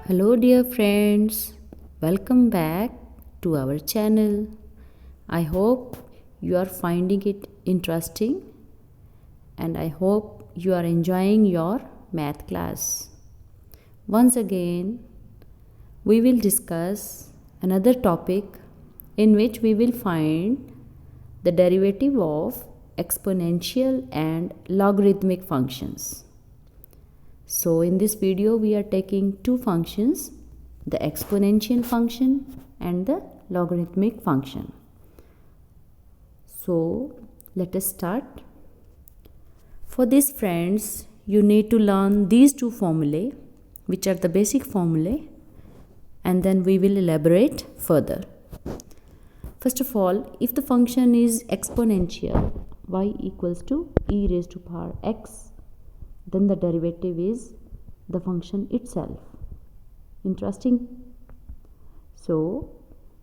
Hello, dear friends. Welcome back to our channel. I hope you are finding it interesting and I hope you are enjoying your math class. Once again, we will discuss another topic in which we will find the derivative of exponential and logarithmic functions. So in this video we are taking two functions, the exponential function and the logarithmic function. So let us start. For this friends, you need to learn these two formulae, which are the basic formulae, and then we will elaborate further. First of all, if the function is exponential, y equals to e raised to power x, then the derivative is the function itself. Interesting? So,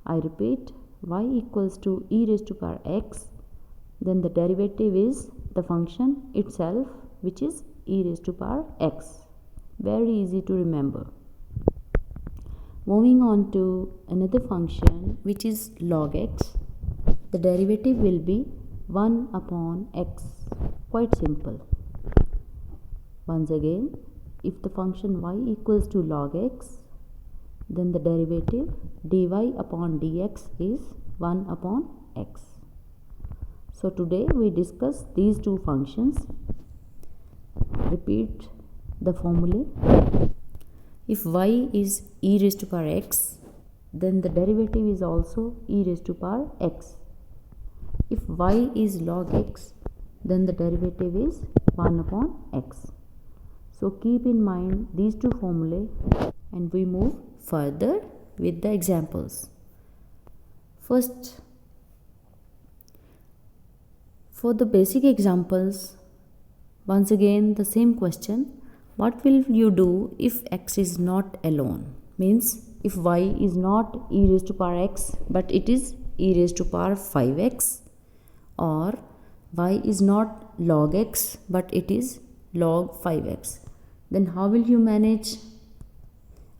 I repeat, y equals to e raised to power x, then the derivative is the function itself, which is e raised to power x. Very easy to remember. Moving on to another function, which is log x, the derivative will be 1 upon x. Quite simple. Once again, if the function y equals to log x, then the derivative dy upon dx is 1 upon x. So today we discuss these two functions. Repeat the formula. If y is e raised to power x, then the derivative is also e raised to power x. If y is log x, then the derivative is 1 upon x. So keep in mind these two formulae and we move further with the examples. First, for the basic examples, once again the same question. What will you do if x is not alone? Means if y is not e raised to power x but it is e raised to power 5x, or y is not log x but it is log 5x. Then how will you manage?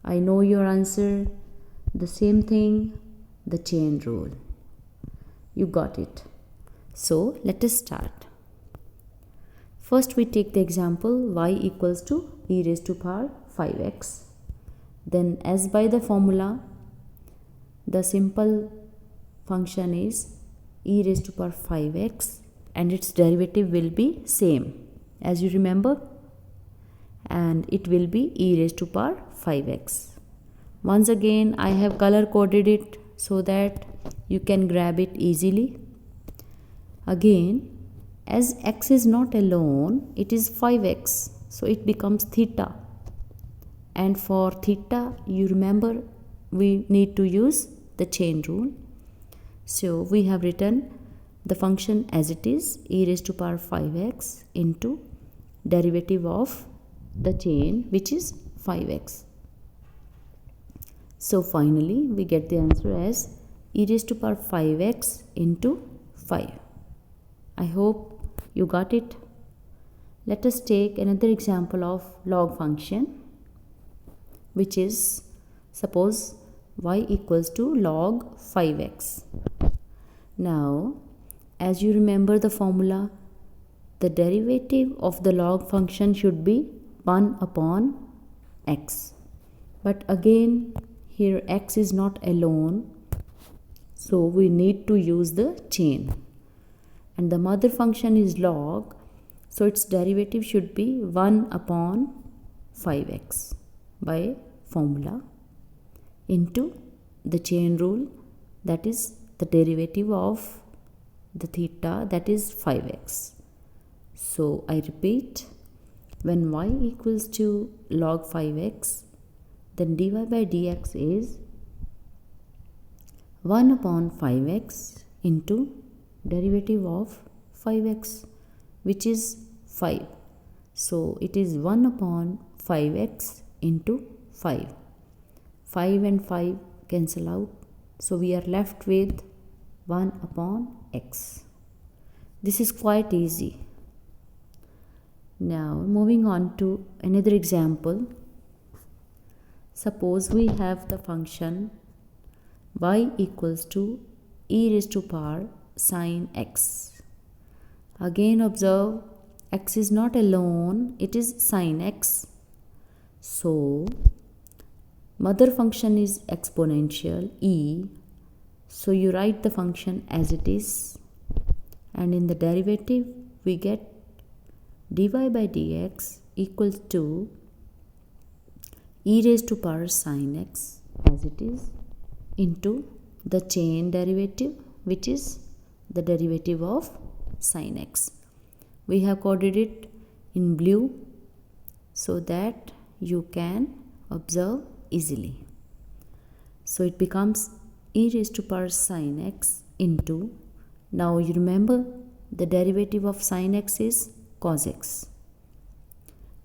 I know your answer. The same thing, the chain rule. You got it. So let us start. First we take the example y equals to e raised to power 5x. Then as by the formula, the simple function is e raised to power 5x and its derivative will be same as you remember, and it will be e raised to power 5x. Once again I have color coded it so that you can grab it easily. Again, as x is not alone, it is 5x, so it becomes theta, and for theta you remember we need to use the chain rule. So we have written the function as it is, e raised to power 5x into derivative of the chain, which is 5x. So finally we get the answer as e raised to power 5x into 5. I hope you got it. Let us take another example of log function, which is, suppose y equals to log 5x. Now as you remember the formula, the derivative of the log function should be 1 upon x. But again here x is not alone, so we need to use the chain. And the mother function is log, so its derivative should be 1 upon 5x by formula into the chain rule, that is the derivative of the theta, that is 5x. So I repeat, when y equals to log 5x, then dy by dx is 1 upon 5x into derivative of 5x, which is 5. So it is 1 upon 5x into 5. 5 and 5 cancel out, so we are left with 1 upon x. This is quite easy. Now moving on to another example. Suppose we have the function y equals to e raised to power sine x. Again observe, x is not alone, it is sine x. So mother function is exponential e, so you write the function as it is, and in the derivative we get dy by dx equals to e raised to power sine x as it is into the chain derivative, which is the derivative of sine x. We have coded it in blue so that you can observe easily. So it becomes e raised to power sine x into, now you remember the derivative of sine x is cos x.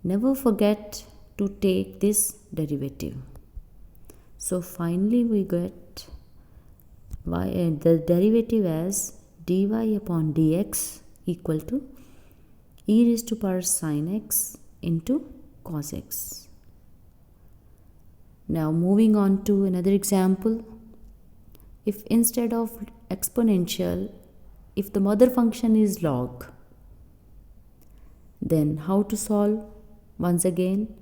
Never forget to take this derivative. So finally we get the derivative as dy upon dx equal to e raised to power sine x into cos x. Now moving on to another example. If instead of exponential, if the mother function is log, then how to solve? Once again,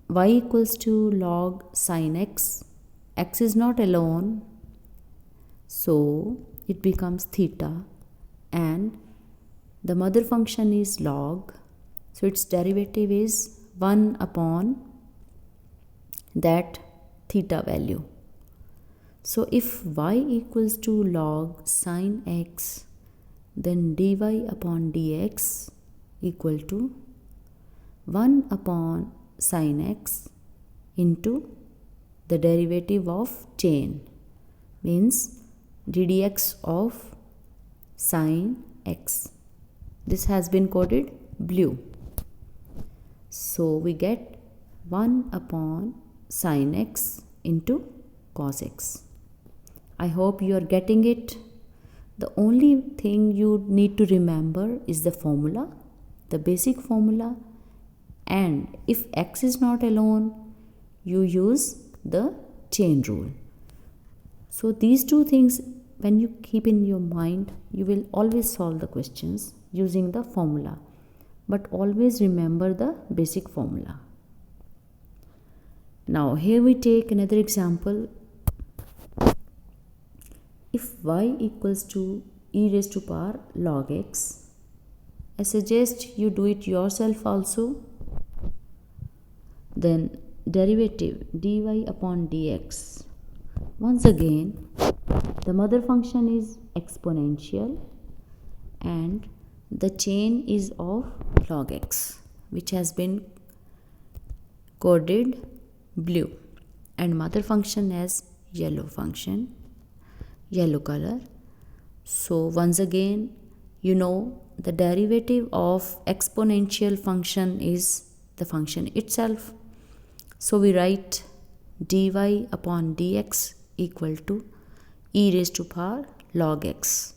y equals to log sine x. X is not alone, so it becomes theta, and the mother function is log, so its derivative is 1 upon that theta value. So if y equals to log sine x, then dy upon dx equal to 1 upon sine x into the derivative of chain, means ddx of sine x. This has been coded blue. So we get 1 upon sine x into cos x. I hope you are getting it. The only thing you need to remember is the formula, the basic formula, and if x is not alone, you use the chain rule. So these two things, when you keep in your mind, you will always solve the questions using the formula, but always remember the basic formula. Now here we take another example. If y equals to e raised to power log x, I suggest you do it yourself also. Then derivative dy upon dx. Once again, the mother function is exponential and the chain is of log x, which has been coded blue, and mother function as yellow color. So once again, you know the derivative of exponential function is the function itself. So we write dy upon dx equal to e raised to power log x,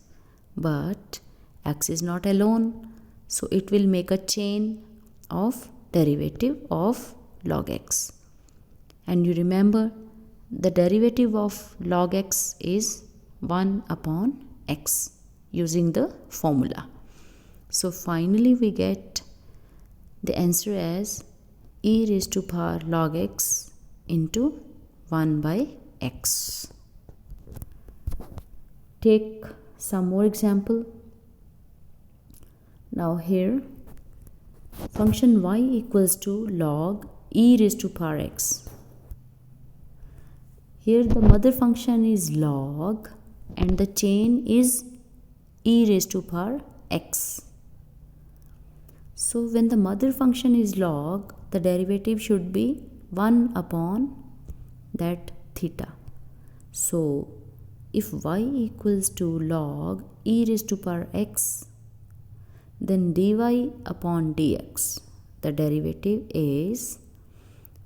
but x is not alone, so it will make a chain of derivative of log x. And you remember the derivative of log x is 1 upon x using the formula. So finally we get the answer as e raised to power log x into 1 by x. Take some more example. Now here function y equals to log e raised to power x. Here the mother function is log and the chain is e raised to power x. So when the mother function is log, the derivative should be 1 upon that theta. So if y equals to log e raised to power x, then dy upon dx, the derivative is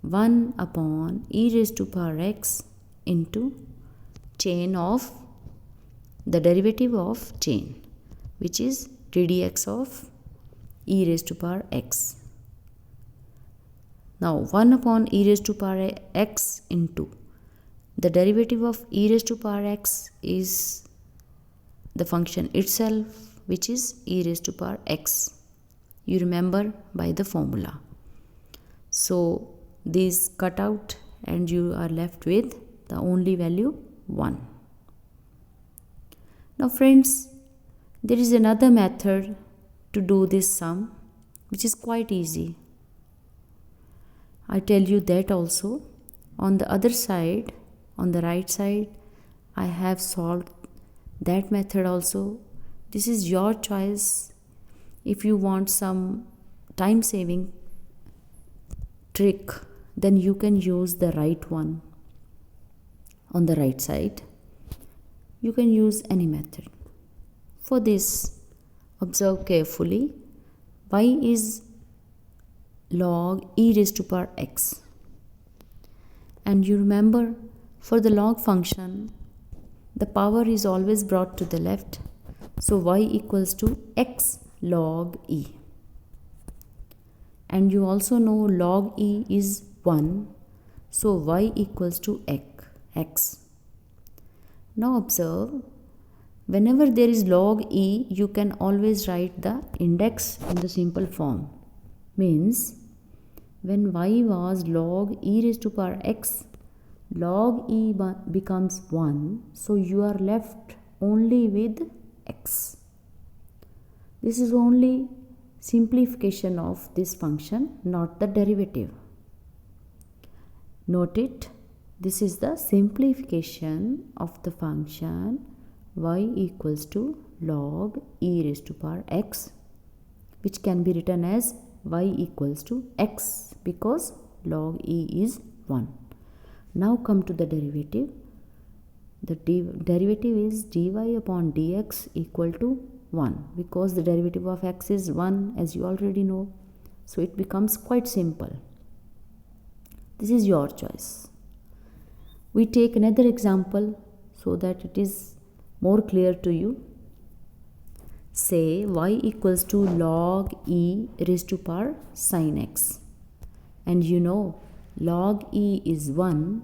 1 upon e raised to power x into chain of the derivative of chain, which is ddx of e raised to power x. Now 1 upon e raised to power x into the derivative of e raised to power x is the function itself, which is e raised to power x. You remember by the formula. So these cut out and you are left with the only value 1. Now friends, there is another method to do this sum which is quite easy. I tell you that also. On the other side, on the right side, I have solved that method also. This is your choice. If you want some time saving trick, then you can use the right one. On the right side, you can use any method. For this, observe carefully. Y is log e raised to power x. And you remember, for the log function, the power is always brought to the left. So y equals to x log e. And you also know log e is 1. So y equals to x. Now observe, whenever there is log e, you can always write the index in the simple form. Means, when y was log e raised to power x, log e becomes 1. So you are left only with x. This is only simplification of this function, not the derivative. Note it. This is the simplification of the function y equals to log e raised to power x, which can be written as y equals to x because log e is 1. Now come to the derivative. The derivative is dy upon dx equal to 1 because the derivative of x is 1, as you already know. So it becomes quite simple. This is your choice. We take another example so that it is more clear to you. Say y equals to log e raised to power sin x. And you know log e is 1.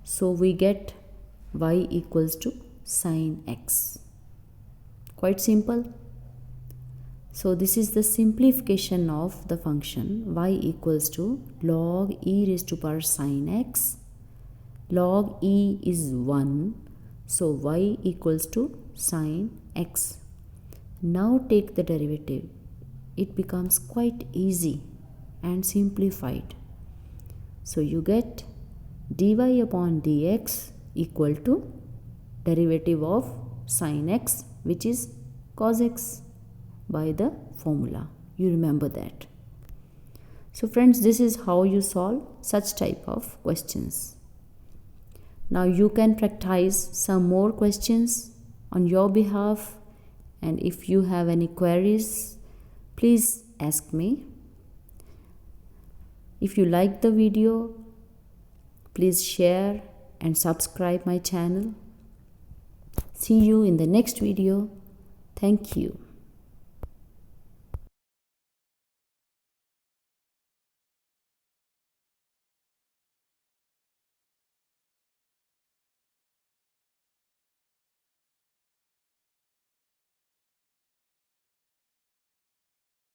So we get y equals to sin x. Quite simple. So this is the simplification of the function y equals to log e raised to power sin x. Log e is 1. So y equals to sin x. Now take the derivative. It becomes quite easy and simplified. So you get dy upon dx equal to derivative of sin x, which is cos x, by the formula. You remember that. So friends, this is how you solve such type of questions. Now you can practice some more questions on your behalf, and if you have any queries, please ask me. If you like the video, please share and subscribe my channel. See you in the next video. Thank you.